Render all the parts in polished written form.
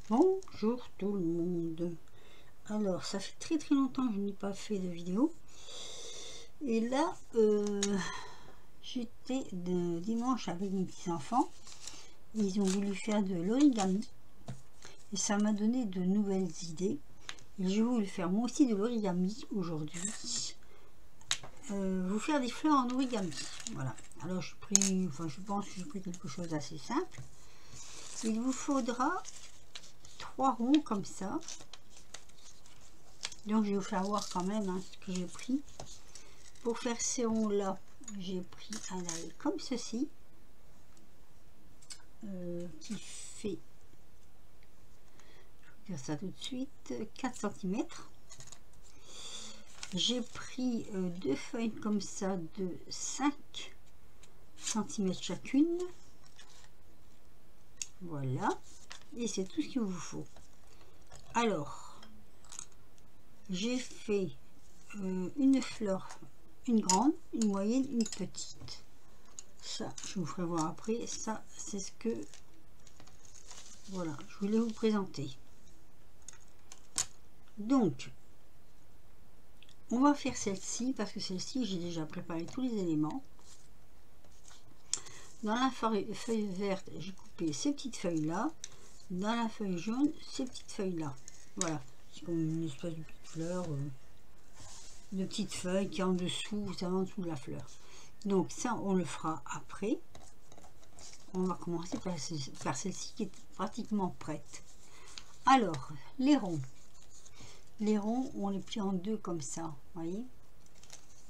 Bonjour tout le monde. Alors ça fait très longtemps que je n'ai pas fait de vidéo. Et là j'étais dimanche avec mes petits enfants. Ils ont voulu faire de l'origami. Et ça m'a donné de nouvelles idées. Et je voulais faire moi aussi de l'origami aujourd'hui. Vous faire des fleurs en origami. Voilà. Alors je pense que j'ai pris quelque chose d'assez simple. Il vous faudra 3 ronds comme ça. Donc je vais vous faire voir quand même ce que j'ai pris. Pour faire ces ronds là, j'ai pris un ail comme ceci, qui fait, je vais dire ça tout de suite, 4 cm. J'ai pris 2 feuilles comme ça de 5 cm chacune. Voilà, et c'est tout ce qu'il vous faut. Alors j'ai fait une fleur, une grande, une moyenne, une petite. Ça je vous ferai voir après. Ça c'est ce que voilà je voulais vous présenter. Donc on va faire celle-ci parce que celle-ci j'ai déjà préparé tous les éléments. Dans la feuille verte j'ai coupé ces petites feuilles là, dans la feuille jaune ces petites feuilles là. Voilà, c'est comme une espèce de petite fleur, de petites feuilles qui est en dessous, ça va en dessous de la fleur. Donc ça on le fera après. On va commencer par celle-ci qui est pratiquement prête. Alors les ronds on les plie en deux comme ça, voyez,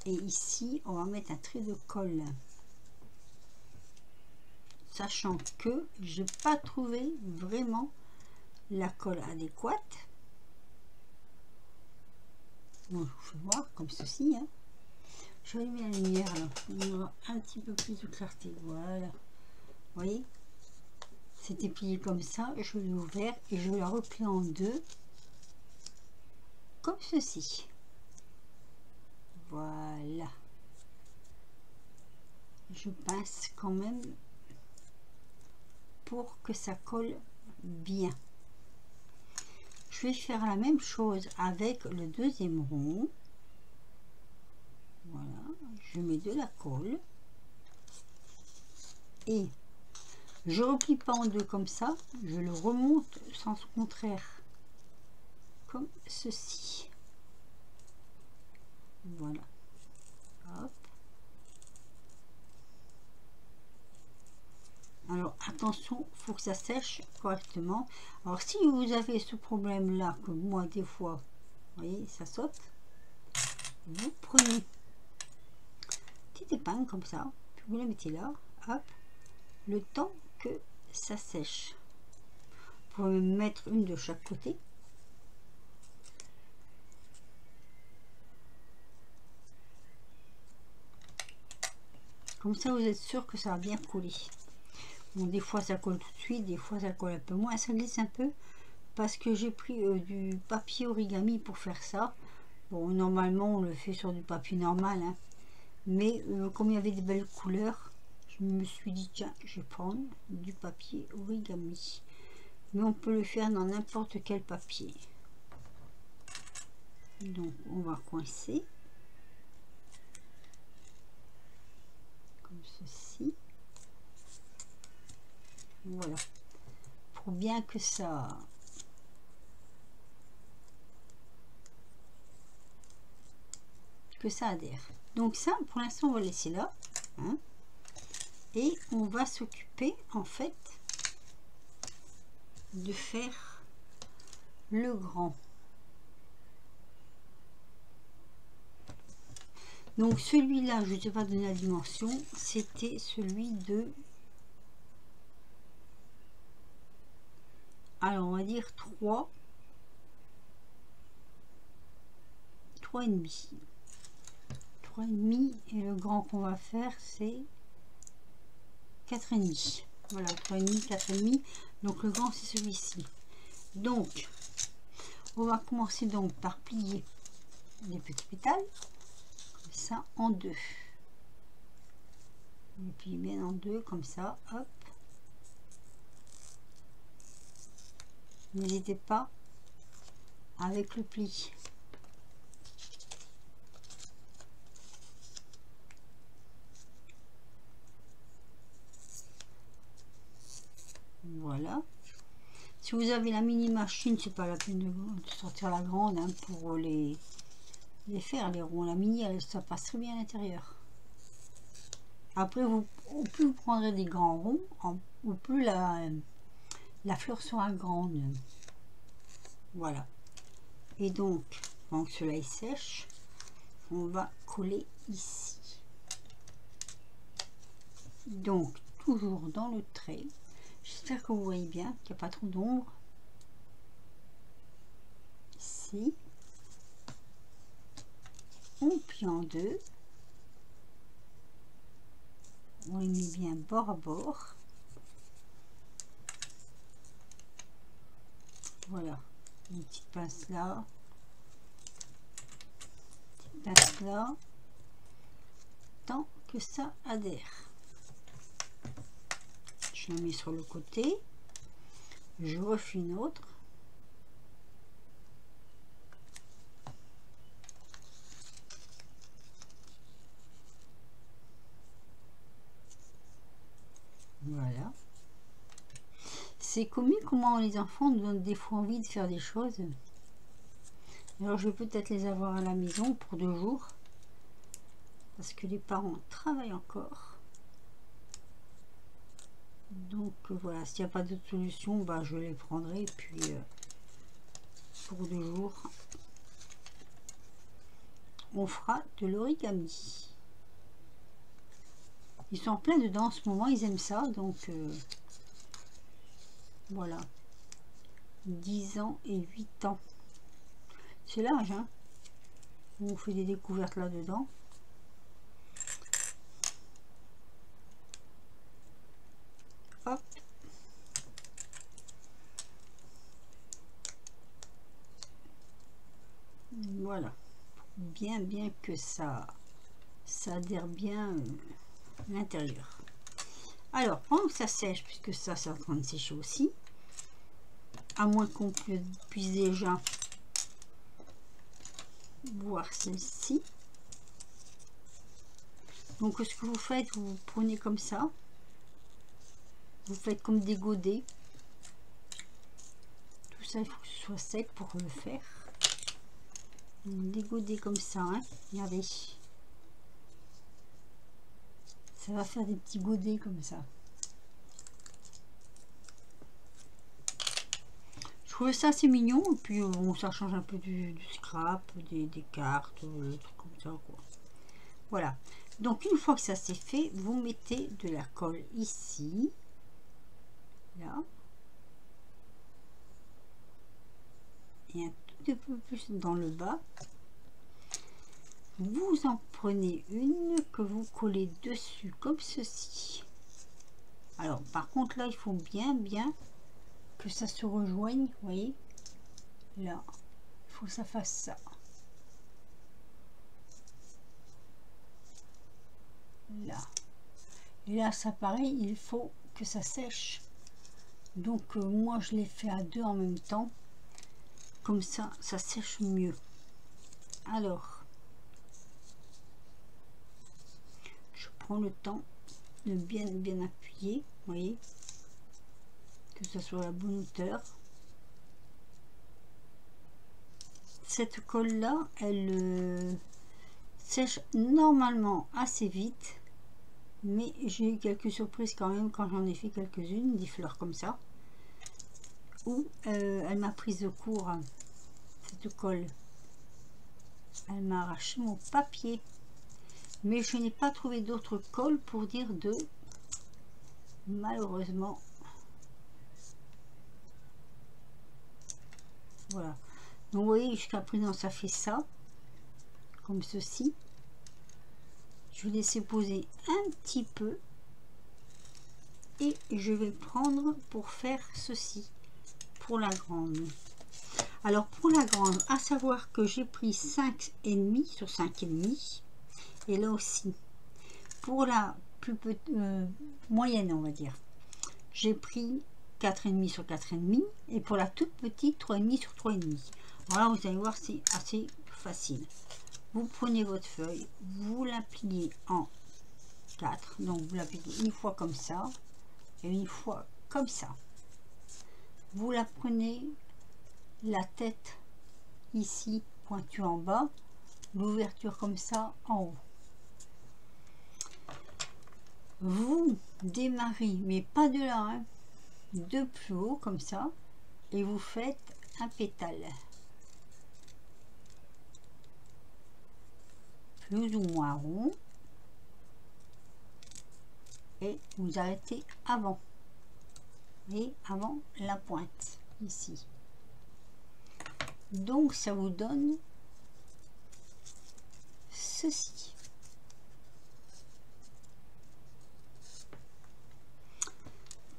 et ici on va mettre un trait de colle, sachant que j'ai pas trouvé vraiment la colle adéquate. Bon, je vous fais voir comme ceci, je vais allumer la lumière là, on aura un petit peu plus de clarté. Voilà, vous voyez, c'était plié comme ça, je l'ai ouvert et je la replie en deux comme ceci. Voilà, je pince quand même pour que ça colle bien. Je vais faire la même chose avec le deuxième rond. Voilà, je mets de la colle et je replie pas en deux comme ça, je le remonte sens contraire comme ceci. Voilà, hop. Alors attention, faut que ça sèche correctement. Alors si vous avez ce problème là, que moi des fois, vous voyez, ça saute, vous prenez petite épingle comme ça, puis vous la mettez là, hop, le temps que ça sèche. Vous pouvez mettre une de chaque côté. Comme ça vous êtes sûr que ça va bien couler. Bon, des fois ça colle tout de suite, des fois ça colle un peu moins, ça glisse un peu parce que j'ai pris du papier origami pour faire ça. Bon, normalement on le fait sur du papier normal, mais comme il y avait des belles couleurs, je me suis dit tiens, je vais prendre du papier origami. Mais on peut le faire dans n'importe quel papier. Donc on va coincer comme ceci. Voilà, pour bien que ça adhère. Donc ça pour l'instant on va laisser là, et on va s'occuper en fait de faire le grand. Donc celui-là, je ne t'ai pas donné la dimension, c'était celui de, alors on va dire 3 et demi, et le grand qu'on va faire c'est 4 et demi. Voilà, 3 et demi, 4 et demi. Donc le grand c'est celui-ci. Donc on va commencer donc par plier les petits pétales comme ça en deux. On plie bien en deux comme ça, hop. n'hésitez pas avec le pli. Voilà. Si vous avez la mini machine, c'est pas la peine de sortir la grande hein, pour les faire, les ronds. La mini, ça passe très bien à l'intérieur. Après, plus vous prendrez des grands ronds, ou plus la fleur sera grande. Voilà. Et donc, pendant que cela est sèche, on va coller ici. Donc, toujours dans le trait. J'espère que vous voyez bien, qu'il n'y a pas trop d'ombre. Ici. On plie en deux. On les met bien bord à bord. Voilà. Une petite pince là. Une petite pince là. Tant que ça adhère. Je la mets sur le côté. Je refais une autre. Voilà. C'est comique comment les enfants nous donnent des fois envie de faire des choses. Alors je vais peut-être les avoir à la maison pour 2 jours. Parce que les parents travaillent encore. Donc voilà, s'il n'y a pas d'autre solution, bah, je les prendrai. Et puis pour 2 jours, on fera de l'origami. Ils sont en plein dedans en ce moment, ils aiment ça. Donc voilà. 10 ans et 8 ans. C'est l'âge, hein. On fait des découvertes là-dedans. Hop. Voilà. Bien que ça adhère bien à l'intérieur. Alors, pendant que ça sèche, puisque ça c'est en train de sécher aussi, à moins qu'on puisse déjà voir celle-ci. Donc ce que vous faites, vous prenez comme ça, vous faites comme des godets. Tout ça, il faut que ce soit sec pour le faire. Donc, des godets comme ça, hein. Regardez. Ça va faire des petits godets comme ça. Je trouvais ça assez mignon. Et puis bon, ça change un peu du scrap, des cartes, des trucs comme ça, quoi. Voilà. Donc une fois que ça c'est fait, vous mettez de la colle ici, là, et un tout peu plus dans le bas. Vous en prenez une que vous collez dessus comme ceci. Alors par contre là, il faut bien que ça se rejoigne, vous voyez, là, il faut que ça fasse ça. Là. Et là, ça pareil, il faut que ça sèche. Donc moi, je l'ai fait à 2 en même temps. Comme ça, ça sèche mieux. Alors, je prends le temps de bien appuyer, vous voyez, que ça soit à la bonne hauteur. Cette colle là, elle sèche normalement assez vite, mais j'ai eu quelques surprises quand même quand j'en ai fait quelques-unes, des fleurs comme ça, où elle m'a prise de court, cette colle. Elle m'a arraché mon papier, mais je n'ai pas trouvé d'autre colle pour dire de, malheureusement. Voilà, donc vous voyez, jusqu'à présent ça fait ça comme ceci. Je vais laisser poser un petit peu et je vais prendre pour faire ceci pour la grande. Alors pour la grande, à savoir que j'ai pris 5,5 sur 5,5, et là aussi pour la plus petite moyenne, on va dire, j'ai pris 4,5 sur 4,5 et pour la toute petite 3,5 sur 3,5. Voilà, vous allez voir, c'est assez facile. Vous prenez votre feuille, vous la pliez en 4, donc vous la pliez une fois comme ça et une fois comme ça. Vous la prenez, la tête ici pointue en bas, l'ouverture comme ça en haut. Vous démarrez, mais pas de là, hein, de plus haut comme ça, et vous faites un pétale, plus ou moins rond, et vous arrêtez avant, et avant la pointe, ici. Donc ça vous donne ceci.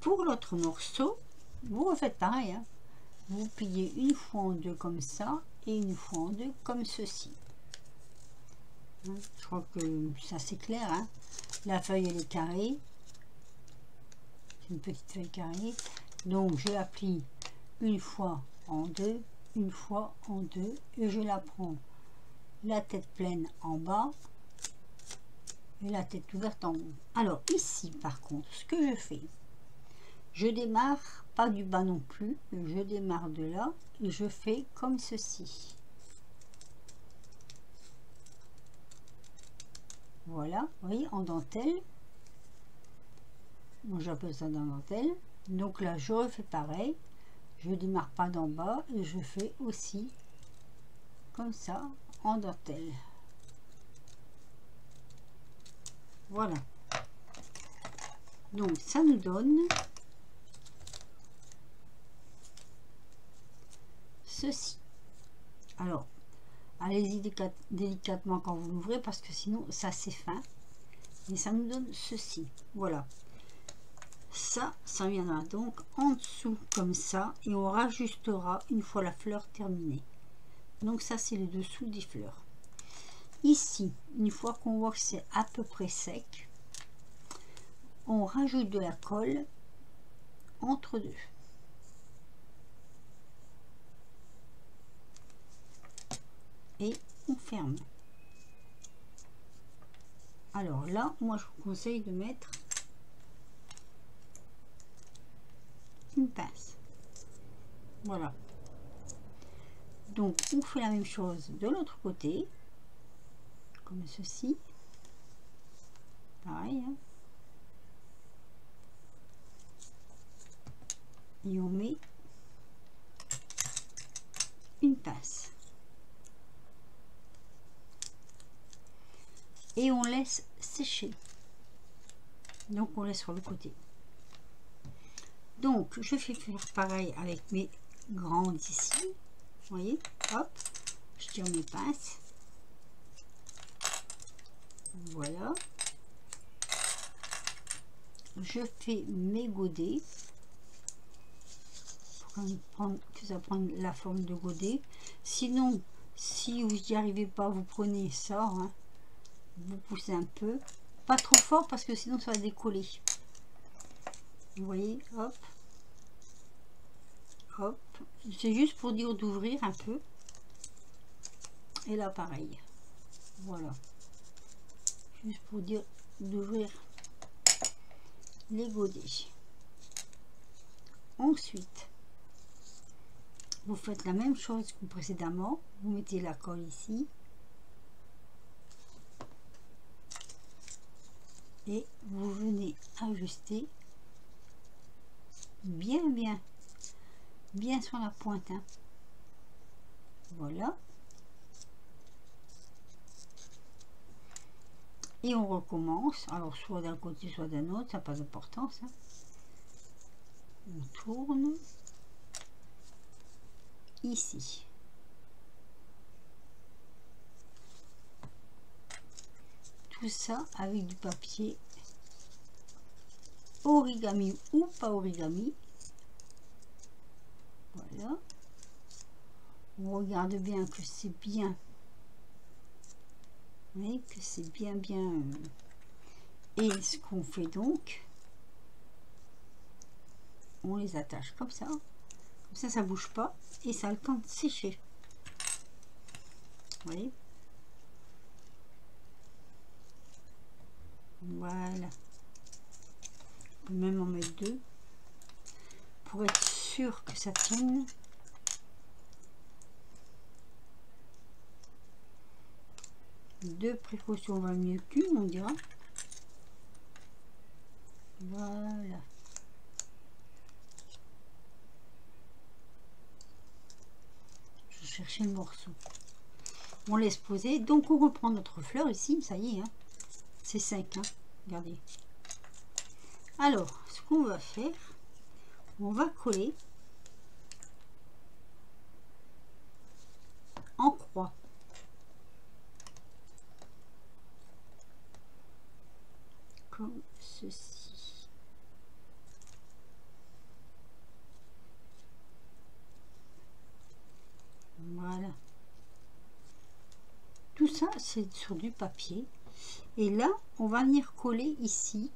Pour l'autre morceau, vous refaites pareil, hein. Vous pliez une fois en deux comme ça et une fois en deux comme ceci. Je crois que ça c'est clair, hein. La feuille elle est carrée, c'est une petite feuille carrée, donc je la plie une fois en deux, une fois en deux, et je la prends la tête pleine en bas et la tête ouverte en haut. Alors ici par contre, ce que je fais, je démarre pas du bas non plus, je démarre de là et je fais comme ceci. Voilà, vous voyez, en dentelle. Moi j'appelle ça dans dentelle. Donc là je refais pareil, je démarre pas d'en bas et je fais aussi comme ça en dentelle. Voilà, donc ça nous donne ceci. Alors allez-y délicatement quand vous l'ouvrez parce que sinon ça c'est fin, et ça nous donne ceci. Voilà, ça viendra donc en dessous comme ça et on rajustera une fois la fleur terminée. Donc ça c'est le dessous des fleurs. Ici, une fois qu'on voit que c'est à peu près sec, on rajoute de la colle entre deux. Et on ferme. Alors là, moi je vous conseille de mettre une pince. Voilà. Donc on fait la même chose de l'autre côté, comme ceci. Pareil, hein. Et on met une pince. Et on laisse sécher. Donc on laisse sur le côté. Donc je fais faire pareil avec mes grandes ici. Vous voyez, hop, je tire mes pinces. Voilà. Je fais mes godets. Que ça prenne la forme de godet. Sinon, si vous n'y arrivez pas, vous prenez ça, hein. Vous poussez un peu, pas trop fort parce que sinon ça va décoller. Vous voyez, hop, hop. C'est juste pour dire d'ouvrir un peu. Et là, pareil. Voilà. Juste pour dire d'ouvrir les godets. Ensuite, vous faites la même chose que précédemment. Vous mettez la colle ici. Et vous venez ajuster bien sur la pointe, hein. Voilà. Et on recommence. Alors, soit d'un côté, soit d'un autre. Ça n'a pas d'importance, hein. On tourne. Ici. Tout ça avec du papier origami ou pas origami. Voilà. On regarde bien que c'est bien. Vous voyez que c'est bien. Et ce qu'on fait donc, on les attache comme ça. Comme ça bouge pas et ça a le temps de sécher. Vous voyez? Voilà. On peut même en mettre deux pour être sûr que ça tienne. Deux précautions va mieux qu'une, on dira. Voilà. Je cherchais le morceau. On laisse poser. Donc on reprend notre fleur ici. Ça y est, hein. C'est sec, hein. Regardez. Alors, ce qu'on va faire, on va coller en croix. Comme ceci. Voilà. Tout ça, c'est sur du papier. Et là, on va venir coller ici.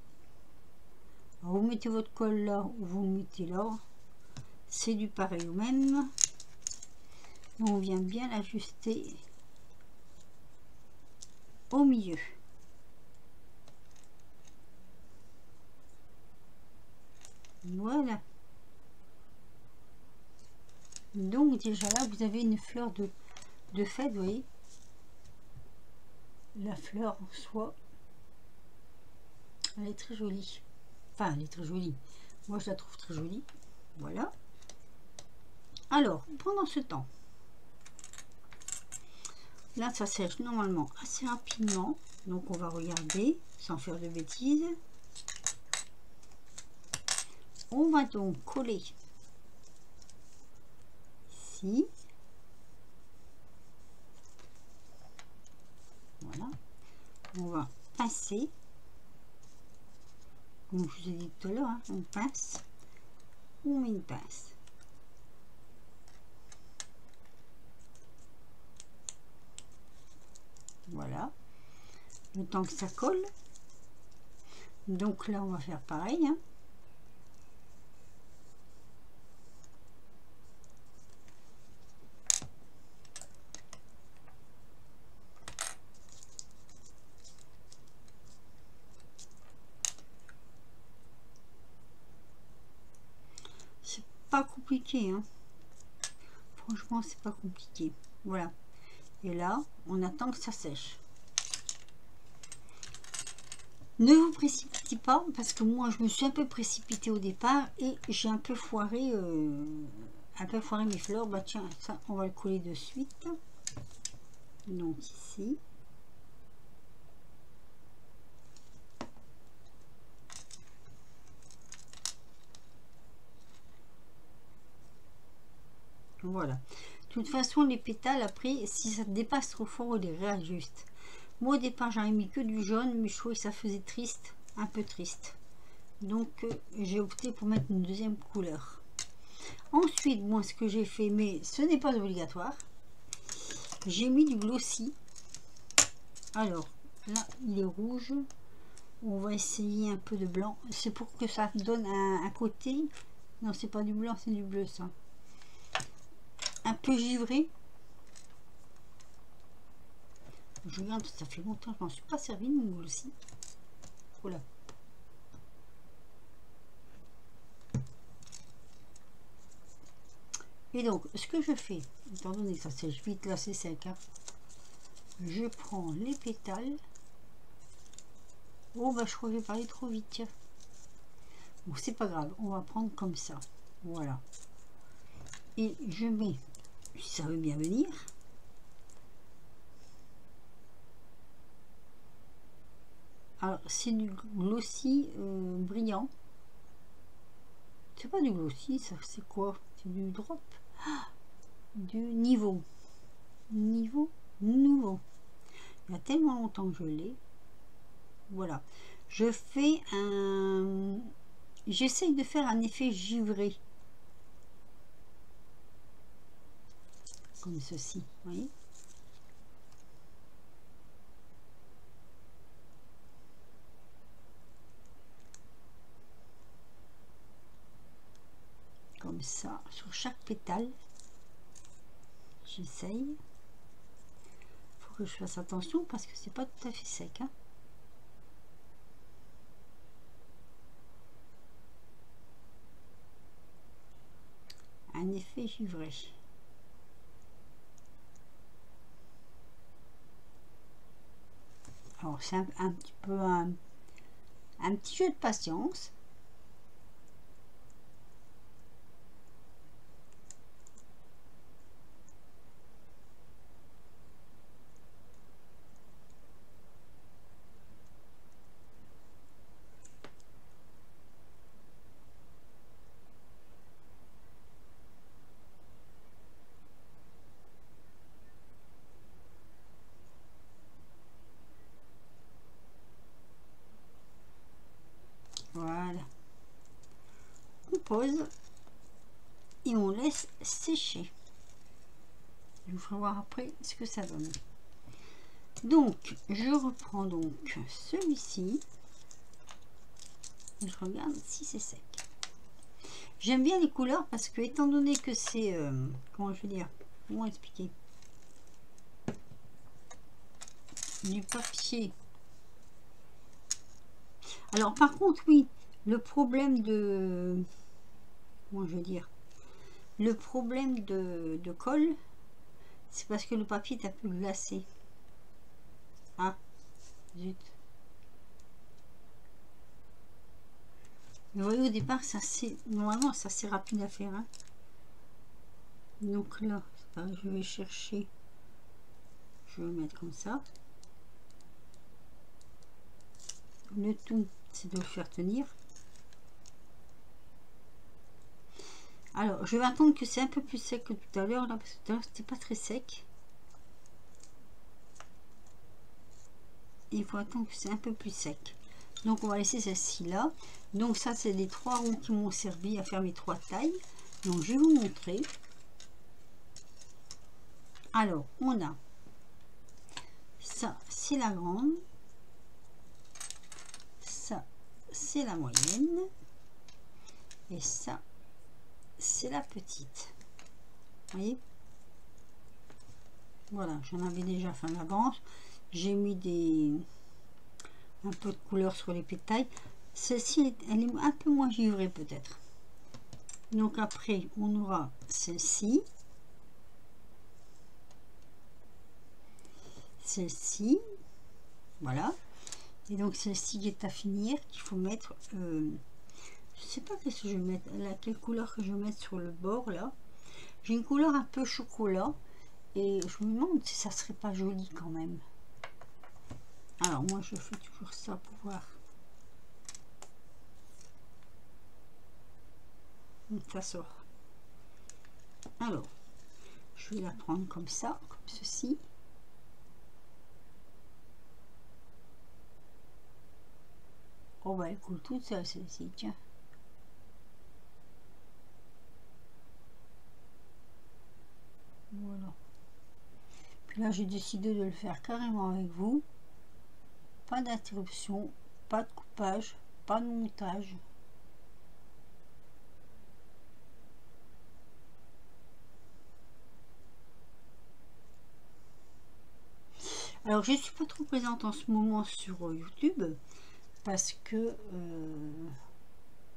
Alors, vous mettez votre colle là ou vous le mettez là. C'est du pareil au même. On vient bien l'ajuster au milieu. Voilà. Donc déjà là, vous avez une fleur de fête, vous voyez. La fleur en soi, elle est très jolie. Enfin, elle est très jolie. Moi, je la trouve très jolie. Voilà. Alors, pendant ce temps, là, ça sèche normalement assez rapidement. Donc, on va regarder sans faire de bêtises. On va donc coller ici. Voilà. On va pincer. Comme je vous ai dit tout à l'heure, hein, on pince. On met une pince. Voilà. Le temps que ça colle. Donc là, on va faire pareil. Hein. C'est pas compliqué. Hein. Franchement, c'est pas compliqué. Voilà. Et là, on attend que ça sèche. Ne vous précipitez pas, parce que moi, je me suis un peu précipitée au départ et j'ai un peu foiré mes fleurs. Bah tiens, ça, on va le coller de suite. Donc ici. Voilà. De toute façon, les pétales, après, si ça dépasse trop fort, on les réajuste. Moi, au départ, j'avais mis que du jaune, mais je trouvais que ça faisait triste, un peu triste. Donc, j'ai opté pour mettre une deuxième couleur. Ensuite, moi, ce que j'ai fait, mais ce n'est pas obligatoire, j'ai mis du glossy. Alors, là, il est rouge. On va essayer un peu de blanc. C'est pour que ça donne un côté. Non, c'est pas du blanc, c'est du bleu, ça. Un peu givré. Je regarde, ça fait longtemps que je m'en suis pas servi de mon glossy. Voilà. Et donc, ce que je fais, étant donné que ça sèche vite, là c'est sec, hein, je prends les pétales. Oh bah je crois que j'ai parlé trop vite, tiens. Bon, c'est pas grave, on va prendre comme ça. Voilà. Et je mets, si ça veut bien venir, alors c'est du glossy brillant. C'est pas du glossy, ça c'est quoi? C'est du drop. Ah, du niveau. Niveau nouveau. Il y a tellement longtemps que je l'ai. Voilà. Je fais un... J'essaye de faire un effet givré. Comme ceci, vous voyez. comme ça sur chaque pétale. J'essaye. Faut que je fasse attention parce que c'est pas tout à fait sec, hein. Un effet givré. Alors c'est un petit peu un petit jeu de patience. Voilà. On pose et on laisse sécher. Je vous ferai voir après ce que ça donne. Donc, je reprends donc celui-ci. Je regarde si c'est sec. J'aime bien les couleurs parce que, étant donné que c'est... comment je vais dire? Comment expliquer? Du papier. Alors, par contre, oui, le problème de... Comment je vais dire? Le problème de colle, c'est parce que le papier est un peu glacé. Ah, zut. Vous voyez, au départ, normalement, c'est assez rapide à faire, hein. Donc là, je vais chercher, je vais mettre comme ça. Le tout, c'est de le faire tenir. Alors, je vais attendre que c'est un peu plus sec que tout à l'heure, là, parce que tout à l'heure, c'était pas très sec. Il faut attendre que c'est un peu plus sec. Donc, on va laisser celle-ci là. Donc, ça, c'est les 3 ronds qui m'ont servi à faire mes 3 tailles. Donc, je vais vous montrer. Alors, on a ça, c'est la grande. Ça, c'est la moyenne. Et ça, c'est la petite. Vous voyez? Voilà, j'en avais déjà fait en avance. J'ai mis un peu de couleur sur les pétales. Celle-ci, elle est un peu moins givrée peut-être. Donc après, on aura celle-ci. Celle-ci. Voilà. Et donc celle-ci qui est à finir, qu'il faut mettre... je sais pas qu'est-ce que je vais mettre. Quelle couleur que je vais mettre sur le bord là. J'ai une couleur un peu chocolat. Et je me demande si ça serait pas joli quand même. Alors moi je fais toujours ça pour voir. Donc ça sort. Alors, je vais la prendre comme ça, comme ceci. Oh bah elle coule toute seule celle-ci, tiens. Voilà. Puis là j'ai décidé de le faire carrément avec vous. Pas d'interruption, pas de coupage, pas de montage. Alors je ne suis pas trop présente en ce moment sur YouTube parce que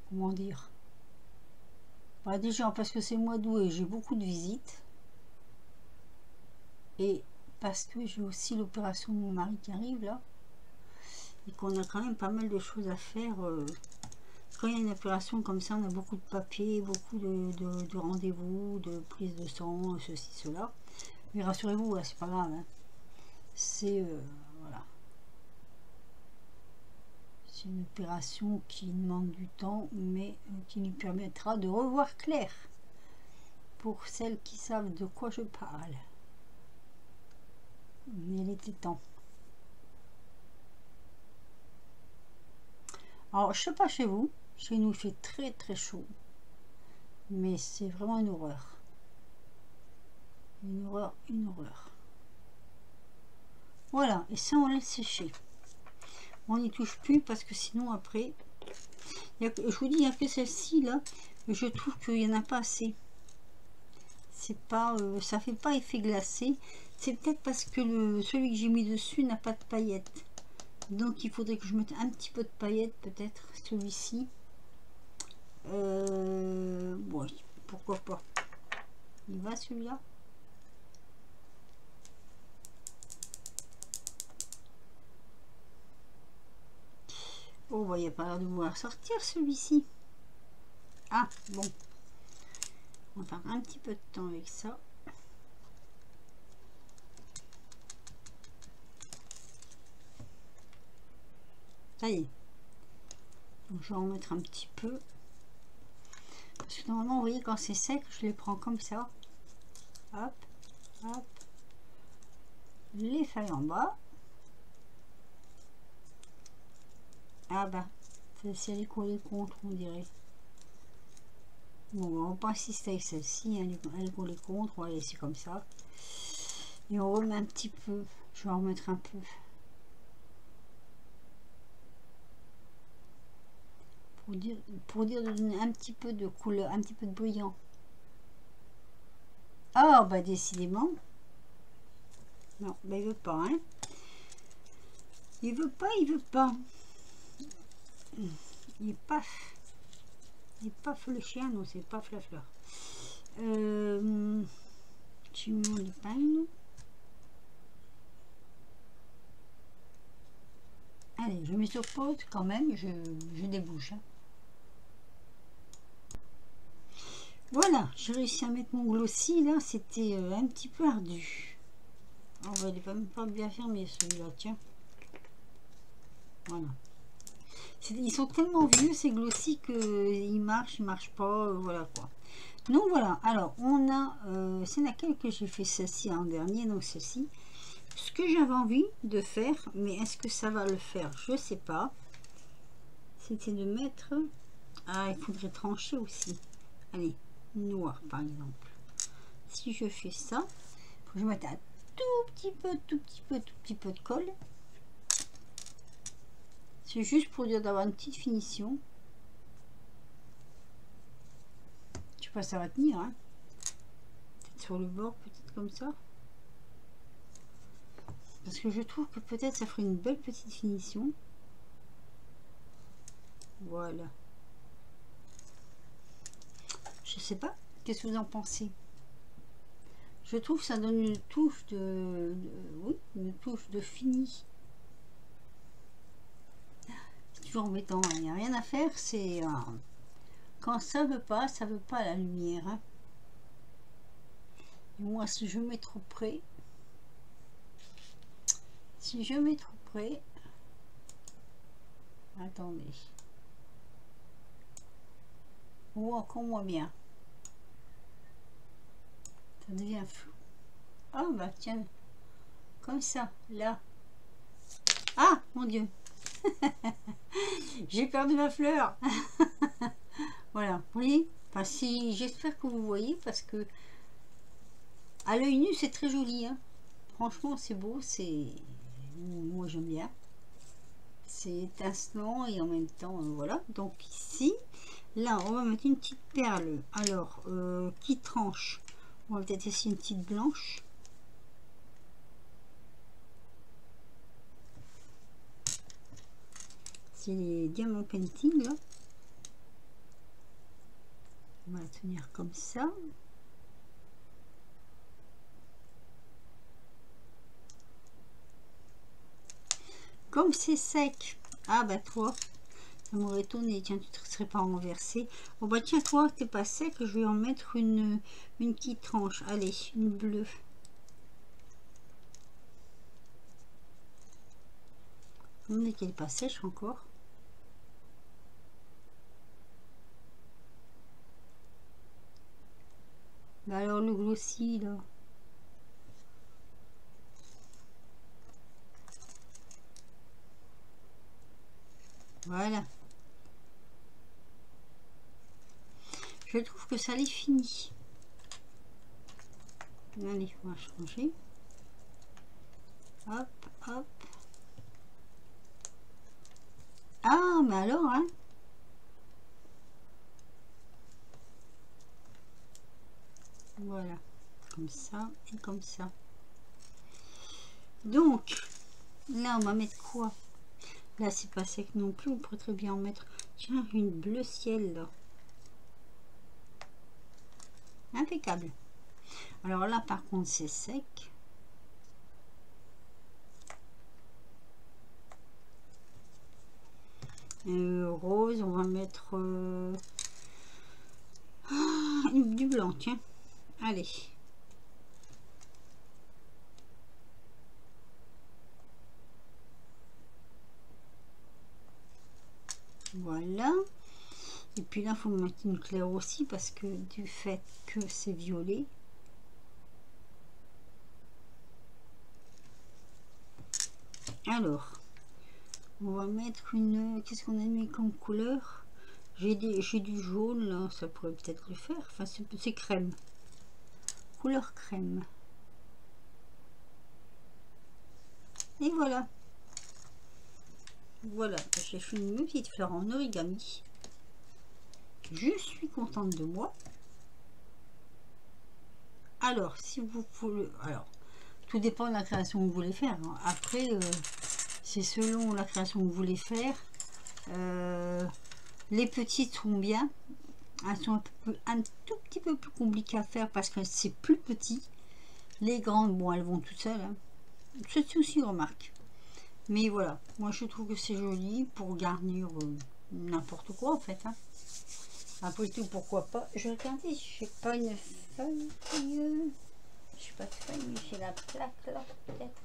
comment dire, bah déjà parce que c'est le mois d'août et j'ai beaucoup de visites, et parce que j'ai aussi l'opération de mon mari qui arrive là et qu'on a quand même pas mal de choses à faire. Quand il y a une opération comme ça, on a beaucoup de papiers, beaucoup de rendez-vous, de prise de sang, ceci, cela. Mais rassurez-vous, c'est pas grave, hein. C'est voilà, c'est une opération qui demande du temps, mais qui nous permettra de revoir clair pour celles qui savent de quoi je parle. Mais il était temps. Alors je sais pas chez vous, chez nous il fait très très chaud, mais c'est vraiment une horreur. Une horreur, une horreur. Voilà, et ça on laisse sécher. On n'y touche plus parce que sinon après, je vous dis, il n'y a que celle-ci là Je trouve qu'il n'y en a pas assez. C'est pas, ça fait pas effet glacé. C'est peut-être parce que celui que j'ai mis dessus n'a pas de paillettes. Donc il faudrait que je mette un petit peu de paillettes, peut-être, celui-ci. Bon, pourquoi pas. Il va celui-là. Oh, bah, il n'y a pas l'air de vouloir sortir celui-ci. Ah, bon. On va faire un petit peu de temps avec ça. Ça y est. Donc, je vais en mettre un petit peu. Parce que normalement, vous voyez, quand c'est sec, je les prends comme ça. Hop, hop. Les feuilles en bas. Ah bah, c'est les collées contre, on dirait. Bon, on va pas insister avec celle-ci. Elle est collée contre. On va laisser comme ça. Et on remet un petit peu. Je vais en remettre un peu. Pour dire de donner un petit peu de couleur, un petit peu de brillant. Ah, bah décidément. Non, bah il veut pas, hein. Il veut pas, il veut pas. Il est paf. Il est paf le chien, non, c'est paf la fleur. Tu mets le pain. Allez, je mets sur pause quand même, je débouche. Hein. Voilà, j'ai réussi à mettre mon glossy là, c'était un petit peu ardu. On va les pas bien fermer celui-là, tiens. Voilà. Ils sont tellement vieux ces glossy qu'ils marchent, ils marchent pas, voilà quoi. Donc voilà, alors on a, c'est laquelle que j'ai fait celle-ci en dernier, donc celle-ci. Ce que j'avais envie de faire, mais est-ce que ça va le faire? Je sais pas. C'était de mettre, ah il faudrait trancher aussi. Allez, noir par exemple. Si je fais ça, faut que je mette un tout petit peu de colle. C'est juste pour dire d'avoir une petite finition. Je sais pas, ça va tenir, hein. Peut-être sur le bord, peut-être comme ça. Parce que je trouve que peut-être ça ferait une belle petite finition. Voilà. Je sais pas. Qu'est-ce que vous en pensez? Je trouve que ça donne une touche oui, une touche de fini. C'est toujours embêtant. Il n'y a rien à faire. C'est quand ça veut pas la lumière. Hein. Et moi, si je mets trop près, attendez. Ou encore moins bien. Ça devient flou. Ah bah tiens, comme ça, là. Ah mon Dieu. J'ai perdu ma fleur. Voilà, vous voyez. Enfin si, j'espère que vous voyez parce que à l'œil nu c'est très joli. Hein. Franchement c'est beau, c'est moi j'aime bien. C'est étincelant et en même temps voilà. Donc ici, là on va mettre une petite perle. Alors qui tranche. On va peut-être essayer une petite blanche. C'est les diamants painting là. On va la tenir comme ça. Comme c'est sec. Ah bah toi, ça m'aurait étonné. Tiens, tu ne serais pas renversé. Bon bah tiens, toi, t'es pas sec. Je vais en mettre une petite tranche. Allez, une bleue. On est qu'elle n'est pas sèche encore. Bah alors le glossy là. Voilà. Je trouve que ça les finit. Allez, on va changer. Hop, hop. Ah, mais alors, hein. Voilà, comme ça et comme ça. Donc là on va mettre quoi? Là c'est pas sec non plus, on pourrait très bien en mettre, tiens, une bleu ciel là. Impeccable. Alors là par contre c'est sec. Rose, on va mettre du blanc, tiens. Allez. Voilà. Et puis là, il faut mettre une claire aussi parce que du fait que c'est violet. Alors, on va mettre une... Qu'est-ce qu'on a mis comme couleur? J'ai du jaune, là, ça pourrait peut-être le faire. Enfin, c'est crème. Couleur crème. Et voilà. Voilà, j'ai fait une petite fleur en origami. Je suis contente de moi. Alors, si vous voulez... Alors, tout dépend de la création que vous voulez faire. Hein. Après, c'est selon la création que vous voulez faire. Les petites sont bien. Elles sont un tout petit peu plus compliquées à faire parce que c'est plus petit. Les grandes, bon, elles vont toutes seules. Hein. Ceci aussi, remarque. Mais voilà, moi je trouve que c'est joli pour garnir n'importe quoi en fait. Hein. Après tout, pourquoi pas. Je vais regarder si j'ai pas une feuille. Je sais pas de feuille, mais j'ai la plaque là, peut-être.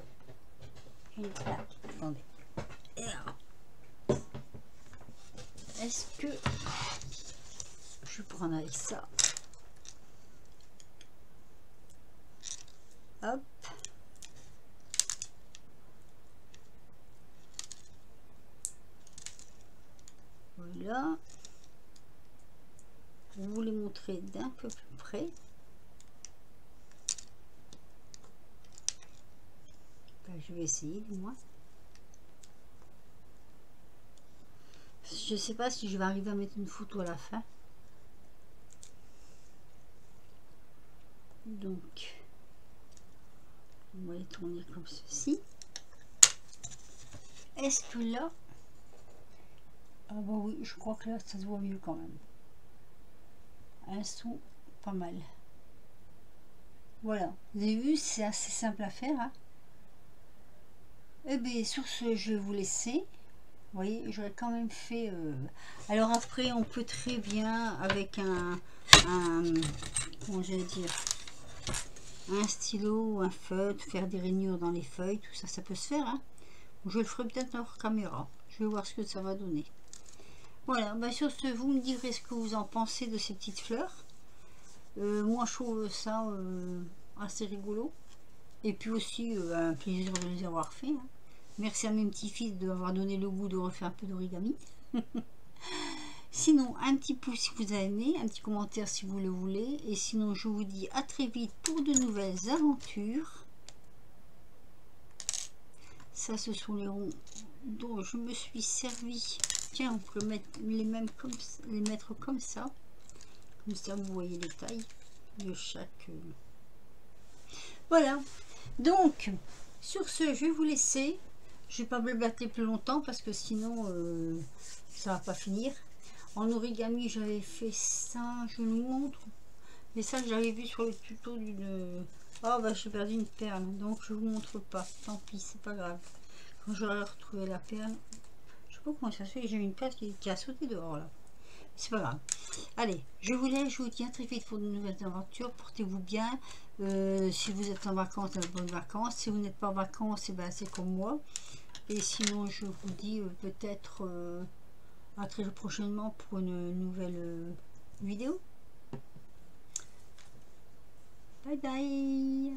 J'ai une plaque. Attendez. Et là. Est-ce que je vais prendre avec ça? Hop. Voilà. Je vais vous les montrer d'un peu plus près. Ben, je vais essayer du moins. Je sais pas si je vais arriver à mettre une photo à la fin. Donc, on va les tourner comme ceci. Est-ce que là... Ah bah oui, je crois que là, ça se voit mieux quand même. Elles sont pas mal. Voilà, vous avez vu, c'est assez simple à faire. Hein. Et bien, sur ce, je vais vous laisser. Vous voyez, j'aurais quand même fait... Alors après, on peut très bien, avec un comment je vais dire, un stylo ou un feutre, faire des rainures dans les feuilles, tout ça, ça peut se faire. Hein. Je le ferai peut-être hors caméra. Je vais voir ce que ça va donner. Voilà, bah sur ce, vous me direz ce que vous en pensez de ces petites fleurs. Moi, je trouve ça assez rigolo. Et puis aussi, un plaisir de les avoir fait. Hein. Merci à mes petits-fils d'avoir donné le goût de refaire un peu d'origami. Sinon, un petit pouce si vous avez aimé, un petit commentaire si vous le voulez. Et sinon, je vous dis à très vite pour de nouvelles aventures. Ça, ce sont les ronds dont je me suis servi. Tiens, on peut les mettre comme ça. Comme ça, vous voyez les tailles de chaque... Voilà. Donc, sur ce, je vais vous laisser. Je ne vais pas blablater plus longtemps parce que sinon, ça va pas finir. En origami, j'avais fait ça. Je vous montre. Mais ça, j'avais vu sur le tuto d'une... Oh, bah, j'ai perdu une perle. Donc, je vous montre pas. Tant pis, c'est pas grave. Quand j'aurai retrouvé la perle... Je sais pas comment ça se fait. J'ai une perle qui a sauté dehors, là. C'est pas grave. Allez, je vous laisse, je vous dis à très vite pour de nouvelles aventures. Portez-vous bien. Si vous êtes en vacances, bonnes vacances. Si vous n'êtes pas en vacances, ben, c'est comme moi. Et sinon, je vous dis peut-être à très prochainement pour une nouvelle vidéo. Bye bye.